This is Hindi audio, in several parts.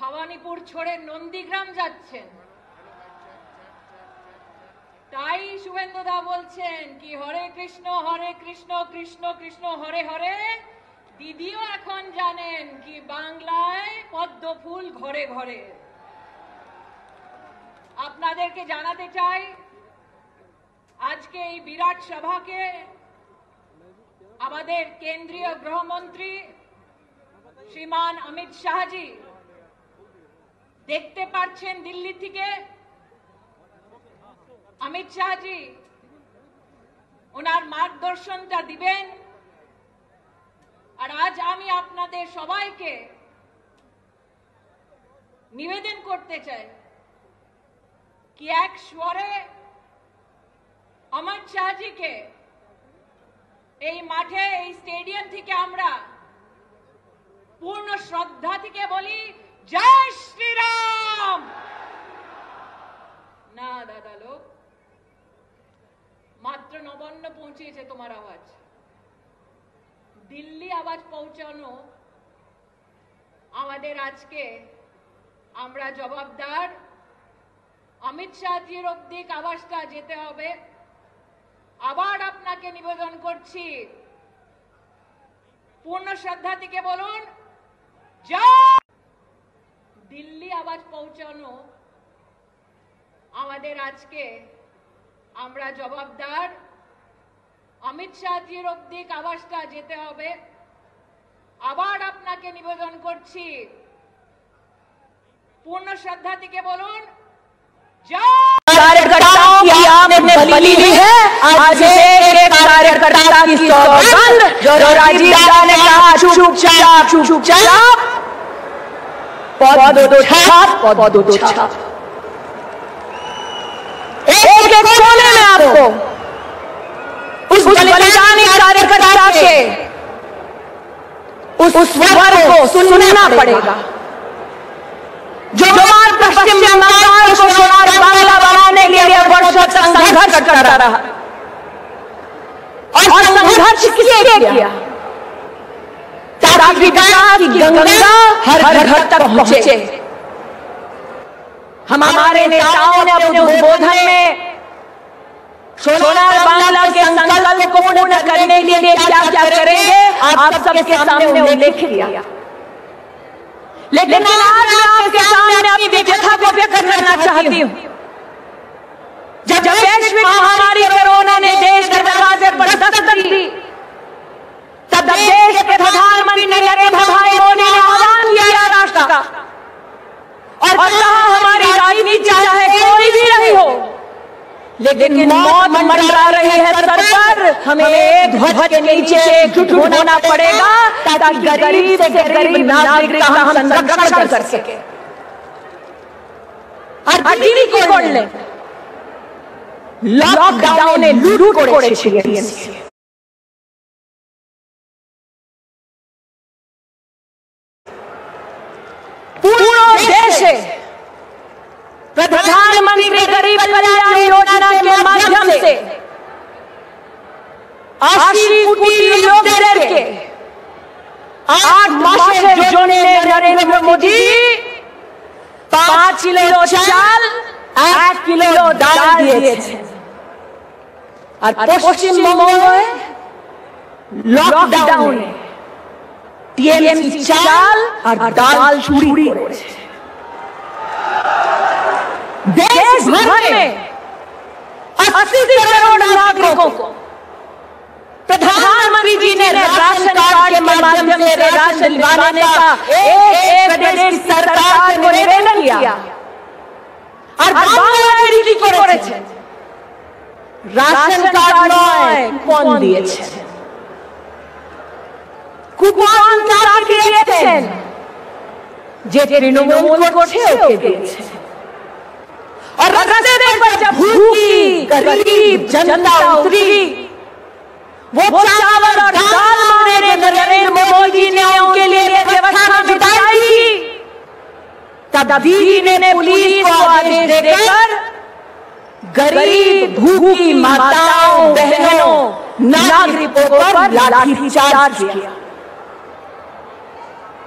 ভবানীপুর ছোড়ে নন্দীগ্রাম যাচ্ছেন। তাই শুভেন্দুদা বলছেন কি হরে কৃষ্ণ কৃষ্ণ কৃষ্ণ হরে হরে। দিদিও এখন জানেন কি বাংলায় পদ্ম ফুল ঘরে ঘরে। আপনাদেরকে জানাতে চাই আজকে এই বিরাট সভাকে আমাদের কেন্দ্রীয় গৃহমন্ত্রী শ্রীমান অমিত শাহজি দেখতে পাচ্ছেন দিল্লি থেকে। অমিত শাহজি ওনার মার্গদর্শনটা দিবেন। আর আজ আমি আপনাদের সবাইকে নিবেদন করতে চাই কি এক স্বরে অমিত শাহজিকে এই মাঠে এই স্টেডিয়াম থেকে আমরা পূর্ণ শ্রদ্ধা থেকে বলি জয় শ্রীরাম। না দাদা লোক, মাত্র নবান্ন পৌঁছেছে তোমার আওয়াজ। দিল্লি আওয়াজ পৌঁছানো আমাদের আজকে আমরা জবাবদার। অমিত শাহজির অব্দি আওয়াজটা যেতে হবে। আবার আপনাকে নিবেদন করছি পূর্ণ শ্রদ্ধা থেকে বলুন জয়। দিল্লি আওয়াজ পৌঁছানো আমাদের আজকে আমরা জবাবদার। অমিত শাহজির অব্দি আওয়াজটা যেতে হবে। আবার আপনাকে নিবেদন করছি পূর্ণ শ্রদ্ধা থেকে বলুন कार्यकर्ताओं की आपने बलि ली है। आज एक कार्यकर्ता की सौगंध जो राजीव ने कहा चुपचाप पौधो छाप एक कोने में आपको उस बलिदानी कार्यकर्ता के उस स्वर को सुनना पड़ेगा जो पश्चिम बंगाल को सोनार बांग्ला बनाने के लिए वर्षों तक संघर्ष करता रहा। और संघर्ष किसके किया? ताकि विकास की गंगा हर घर तक पहुंचे। हमारे नेताओं ने अपने उद्बोधन में सोनार बांग्ला के संकल्प को पूर्ण करने के लिए क्या क्या करेंगे आप सबके सामने उल्लेख किया। लेकिन आज मैं आपके सामने अपनी व्यथा को व्यक्त करना चाहती हूं। जब वैश्विक महामारी कोरोना ने देश के दरवाजे पर दस्तक दी तब देश के प्रधानमंत्री नरेंद्र भाई मोदी ने आह्वान किया राष्ट्र का और कहा हमारी राजनीति चाहे कोई भी रही हो लेकिन मौत मंडरा रही है सर पर। हमें एक ध्वज के नीचे एकजुट होना पड़ेगा ताकि गरीब से गरीब नागरिक का हम संरक्षण कर सके। और दिल्ली को করলে লকডাউনে লুট করেছে টিএমসি। पूरे देश प्रधानमंत्री गरीब कल्याण योजना के माध्यम से 80 कोटी लोगों के 8 मासे जोड़ने नरेंद्र मोदी 5 किलो चाल 1 किलो दाल दिए। और पश्चिम बंगाल लॉकडाउन टीएमसी चाल और दाल चूरी करेছে। देश भर में 80 करोड़ नागरिकों को प्रधानमंत्री जी ने राशन कार्ड के माध्यम से राशन दिलाने का एक प्रदेश की सरकार को निवेदन किया। और बांग्लादेश की করেছে রাশন কার্ড নয় কুপন দিয়েছে। কুপন কারা দিয়েছেন? যে তৃণমূল করছে ওকে দিয়েছে। और रास्ते पर जब भूखी गरीब जनता उतरी वो चावल और दाल नरेंद्र मोदी ने उनके लिए व्यवस्था जुटाई। तब दीदी ने पुलिस को आदेश देकर गरीब भूखी माताओं बहनों नागरिकों पर लाठीचार्ज किया।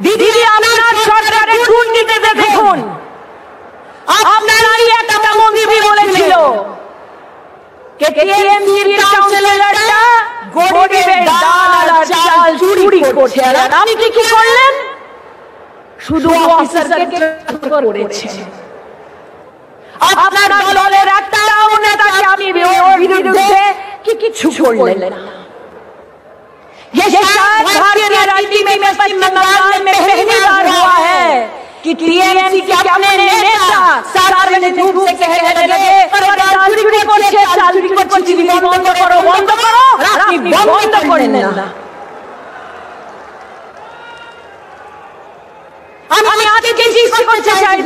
दीदी अपना सरकार कूटनीति করছে আর আপনি কি করলেন? শুধু অফিসারকে ট্রান্সফার করেছে। আপনার দলের একটাও নেতাকে আপনি ওর বিরুদ্ধে কিছু করলেন না। ये शायद भारतीय राजनीति में पश्चिम बंगाल में पहली बार हुआ है कि टीएमसी के अपने नेता सार्वजनिक रूप से कहने लगे চাল চুরি করছে, চাল চুরি করছে, টিভি বন্ধ করো, বন্ধ করো, আর আপনি বন্ধ করেন না। আমি আজকে জিজ্ঞেস করতে চাই,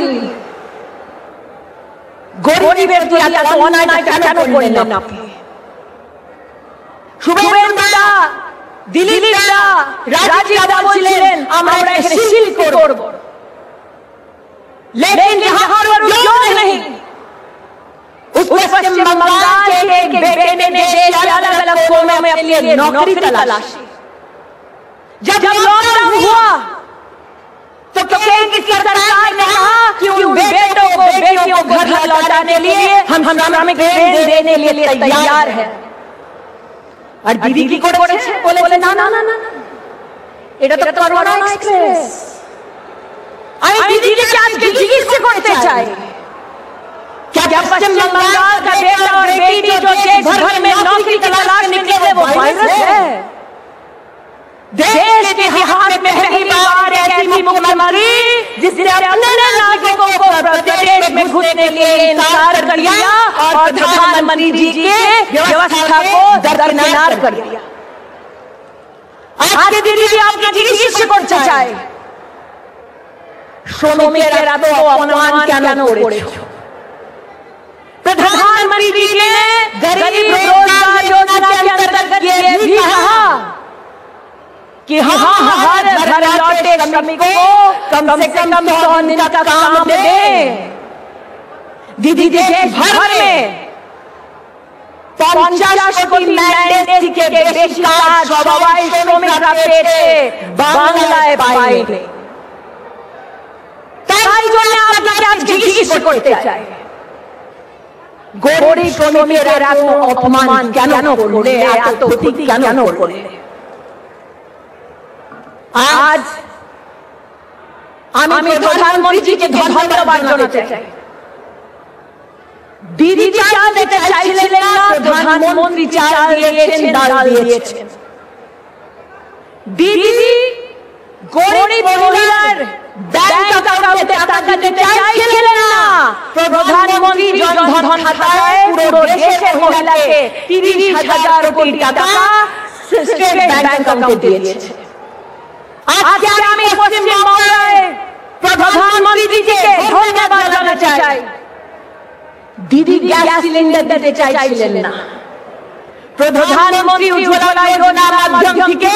গরিবের প্রতি এত অন্যায়টা কেন করলেন আপনি? শুভেন্দু দা, দিলীপ দা, রাজীব দা বলছিলেন আমরা এখানে শিল্প করব, लेकिन जहां पर उद्योग नहीं, उस पश्चिम बंगाल के एक बेटे ने देश के अलग अलग कोनों में अपने लिए नौकरी तलाशी। जब लॉकडाउन हुआ तो केंद्र की सरकार ने कहा कि उन बेटों को बेटियों को घर लौटाने के लिए हम श्रमिक ट्रेन देने के लिए तैयार हैं। और दीदी की করেছে বলে না না না না, এটা তো করোনা এক্সপ্রেস। আমি दीदी के आज जिज्ञास करते चाहे, क्या पश्चिम बंगाल का बेटा और बेटी जो देश भर में नौकरी तलाश निकले थे वो वायरस है? देश के इतिहास में पहली बार एक ऐसी मुख्यमंत्री जिसने अपने नागरिकों को प्रदेश में घुसने के लिए इंकार कर दिया और प्रधानमंत्री जी के व्यवस्था को दरकिनार कर दिया। आज दीदी आपने जिज्ञास करते चाहे, শ্রমিকের এত অপমান কেন করেছো? प्रधानमंत्री जी ने गरीब रोजगार योजना के अंतर्गत ये भी कहा कि हाँ हर घर लौटे श्रमिक को कम से कम 100 दिन का काम दे। दीदी देश भर में 50 কোটি ম্যান্ডেট থেকে বেশি কাজ সবাই শ্রমিকরা পেয়েছে, বাংলায় পায়নি। তাই জন্য আপনাকে আজকে জিজ্ঞেস করতে চাই, গরিব শ্রমিকের এত অপমান কেন করলে, এত ক্ষতি কেন করলে? আজ আমি প্রধানমন্ত্রীকে ধন্যবাদ জানাতে চাই। দিদি চাল দিতে চাইছিলেন না, প্রধানমন্ত্রী চাল দিয়েছেন, ডাল দিয়েছেন। দিদি গরিব মহিলার ব্যাংক অ্যাকাউন্টে টাকা দিতে চাইছিলেন না, প্রধানমন্ত্রী জনধন খাতায় পুরো দেশের মহিলাকে 30,000 কোটি টাকা স্টেট ব্যাংক অ্যাকাউন্টে দিয়েছে। আজকে আমি পশ্চিমবঙ্গের প্রধানমন্ত্রীকে ধন্যবাদ জানাতে চাই। দিদি গ্যাস সিলিন্ডার দিতে চাইছিলেন না, প্রধানমন্ত্রী উজ্জ্বলা যোজনার মাধ্যম থেকে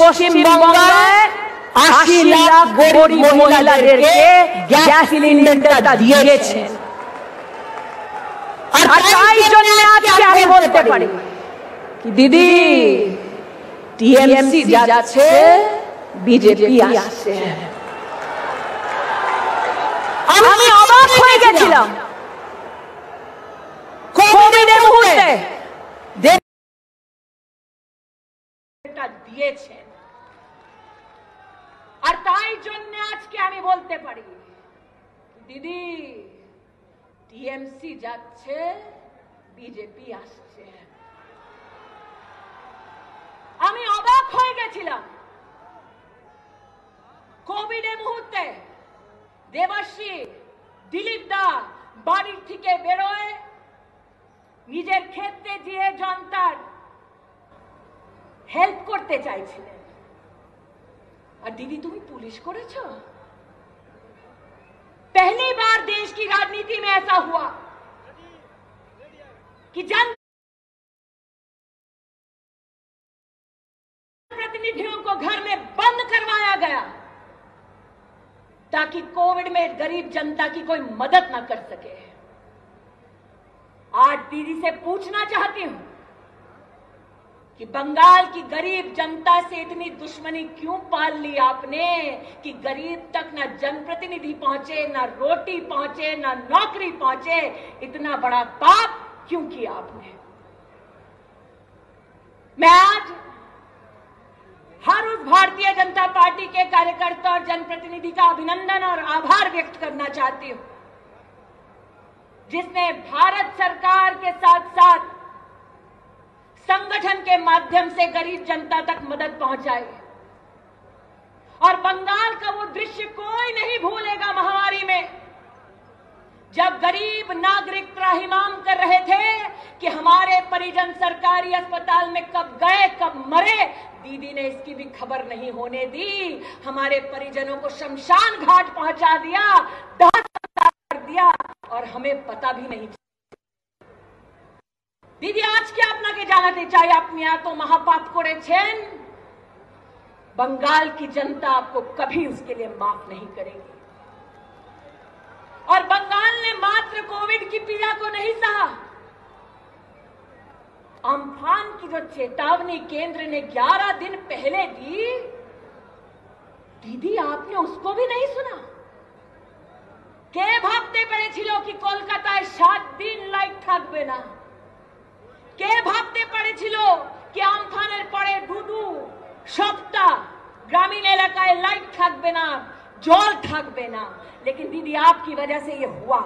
পশ্চিমবঙ্গে 80 লাখ গরিব মহিলাদেরকে গ্যাস সিলিন্ডারটা দিয়েছেন। আর তাই জন্য আজকে আমি বলতে পারি কি দিদি টিএমসি যাচ্ছে, বিজেপি আসছে। আমি অবাক হয়ে গেছিলাম কোভিডের মুহূর্তে দিয়েছেন। আর তাই জন্য আজকে আমি বলতে পারি দিদি টিএমসি যাচ্ছে, বিজেপি আসছে। আমি অবাক হয়ে গেছিলাম কোভিডের মুহূর্তে দেবাশ্রী, দিলীপ দা বাড়ির থেকে বেরোয় নিজের ক্ষেত্রে গিয়ে জনতার হেল্প করতে চাইছিলেন। और दीदी तुम पुलिस करेছো? पहली बार देश की राजनीति में ऐसा हुआ कि जन प्रतिनिधियों को घर में बंद करवाया गया ताकि कोविड में गरीब जनता की कोई मदद ना कर सके। आज दीदी से पूछना चाहती हूं कि बंगाल की गरीब जनता से इतनी दुश्मनी क्यों पाल ली आपने कि गरीब तक ना जनप्रतिनिधि पहुंचे, ना रोटी पहुंचे, ना नौकरी पहुंचे? इतना बड़ा पाप क्यों किया आपने? मैं आज हर उस भारतीय जनता पार्टी के कार्यकर्ता और जनप्रतिनिधि का अभिनंदन और आभार व्यक्त करना चाहती हूं, जिसने भारत सरकार के साथ साथ संगठन के माध्यम से गरीब जनता तक मदद पहुंचाई। और बंगाल का वो दृश्य कोई नहीं भूलेगा, महामारी में जब गरीब नागरिक त्राहिमाम कर रहे थे कि हमारे परिजन सरकारी अस्पताल में कब गए कब मरे, दीदी ने इसकी भी खबर नहीं होने दी। हमारे परिजनों को शमशान घाट पहुंचा दिया, दाह कर दिया और हमें पता भी नहीं। दीदी आज क्या আপনাকে জানাতে চাই, আপনি এত মহাপাপ করেছেন, बंगाल की जनता आपको कभी उसके लिए माफ नहीं करेगी। और बंगाल ने मात्र कोविड की पीड़ा को नहीं सहा, अम्फान की जो चेतावनी केंद्र ने 11 दिन पहले दी, दीदी आपने उसको भी नहीं सुना। কে ভাবতে পেরেছিল কি কলকাতায় 7 দিন লাইট থাকবে না? কে ভাবতে পেরেছিল কি আমফানের পরে দুদু সপ্তাহ গ্রামীণ এলাকায় লাইট থাকবে না, জল থাকবে না? लेकिन दीदी आपकी वजह से ये हुआ।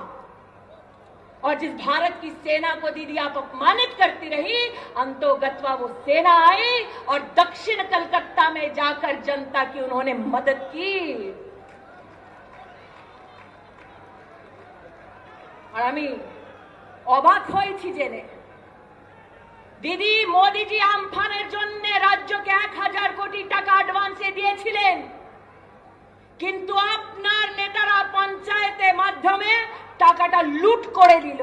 और जिस भारत की सेना को दीदी आप अपमानित करती रही, अंतोगत्वा वो सेना आई और दक्षिण कलकत्ता में जाकर जनता की उन्होंने मदद की। और আমি অবাক হয়েছি জেনে, দিদি মোদিজি আমফানের জন্য রাজ্যকে 1000 কোটি টাকা অ্যাডভান্সে দিয়েছিলেন, কিন্তু আপনার নেতারা পঞ্চায়েতের মাধ্যমে টাকাটা লুট করে দিল।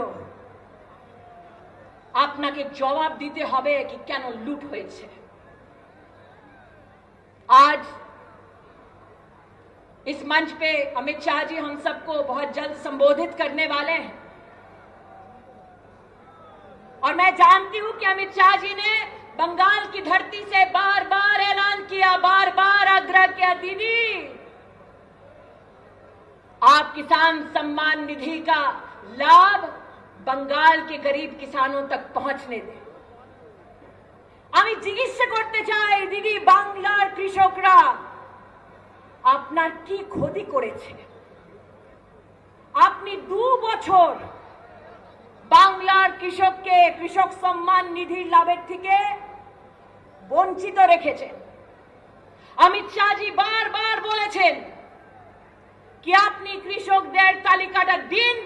আপনাকে জবাব দিতে হবে कि কেন লুট হয়েছে। आज इस मंच पे अमित शाह जी हम सबको बहुत जल्द संबोधित करने वाले हैं और मैं जानती हूं कि अमित शाह जी ने बंगाल की धरती से बार बार ऐलान किया, बार बार आग्रह किया, दीदी आप किसान सम्मान निधि का लाभ बंगाल के गरीब किसानों तक पहुंचने दें। আমি জিজ্ঞাসা করতে চাই, দিদি বাংলার কৃষকরা আপনার কি ক্ষতি করেছে? আপনি 2 বছর বাংলার কৃষককে কৃষক সম্মান নিধির লাভের থেকে বঞ্চিত রেখেছেন। অমিত শাহজি বারবার বলেছেন কি আপনি কৃষকদের তালিকাটা দিন,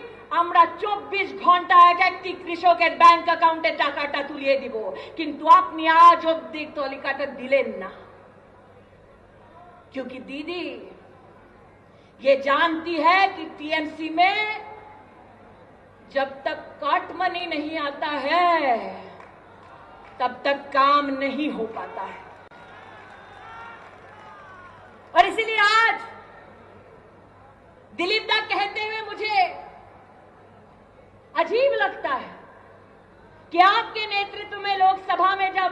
আমরা 24 ঘন্টা এক একটি কৃষকের ব্যাংক অ্যাকাউন্টে টাকাটা তুলিয়ে দিব, কিন্তু আপনি আজ অবধি তালিকাটা দিলেন না। क्योंकि दीदी ये जानती है कि टीएमसी में जब तक कट मनी नहीं आता है तब तक काम नहीं हो पाता है। और इसीलिए आज दिलीप दा कहते हुए मुझे अजीब लगता है कि आपके नेतृत्व में लोकसभा में जब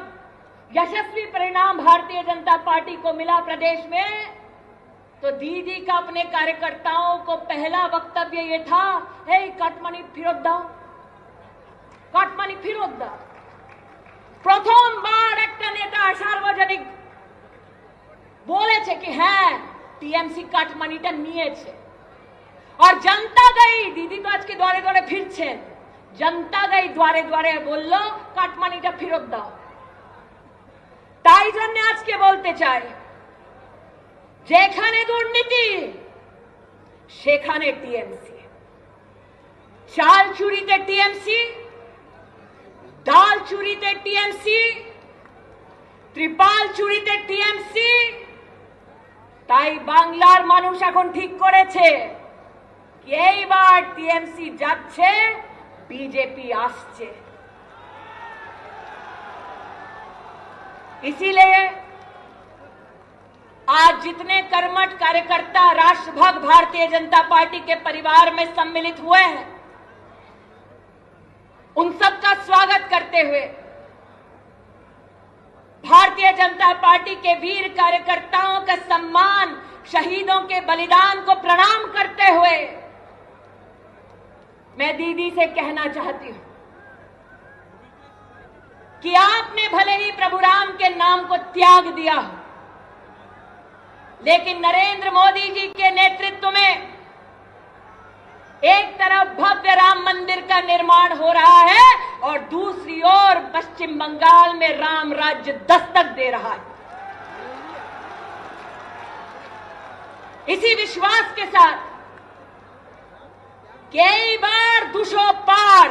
यशस्वी परिणाम भारतीय जनता पार्टी को मिला प्रदेश में, तो दीदी का अपने कार्यकर्ताओं को पहला वक्तव्य ये था, हे कटमनी फिरत दाओ, कटमनी फिरत दाओ। प्रथमबार একটা নেতা সার্বজনিক বলেছে कि হ্যাঁ টিএমসি কাটমানিটা নিয়েছে। और जनता गई, दीदी तो आज के द्वारे द्वारे फिरছেন, जनता गई द्वारे द्वारे বলল কাটমানিটা ফেরত দাও। তাই জন্য আজকে বলতে চাই, যেখানে দুর্নীতি সেখানে টিএমসি, চাল চুরিতে টিএমসি, ডাল চুরিতে টিএমসি, ত্রিপাল চুরিতে টিএমসি। তাই বাংলার মানুষ এখন ঠিক করেছে कि এইবার টিএমসি যাচ্ছে, बीजेपी আসছে। इसीलिए आज जितने कर्मठ कार्यकर्ता राष्ट्रभक्त भारतीय जनता पार्टी के परिवार में सम्मिलित हुए हैं, उन सबका स्वागत करते हुए भारतीय जनता पार्टी के वीर कार्यकर्ताओं का सम्मान, शहीदों के बलिदान को प्रणाम करते हुए मैं दीदी से कहना चाहती हूं कि आपने भले ही प्रभु राम के नाम को त्याग दिया हो, लेकिन नरेंद्र मोदी जी के नेतृत्व में एक तरफ भव्य राम मंदिर का निर्माण हो रहा है और दूसरी ओर पश्चिम बंगाल में राम राज्य दस्तक दे रहा है। इसी विश्वास के साथ कई बार दुशो पार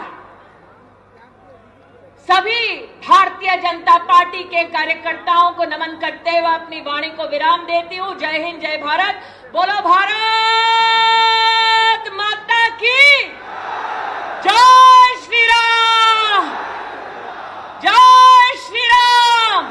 सभी भारतीय जनता पार्टी के कार्यकर्ताओं को नमन करते हुए अपनी वाणी को विराम देती हूं। जय हिंद, जय भारत। बोलो भारत माता की जय श्री राम, जय श्री राम।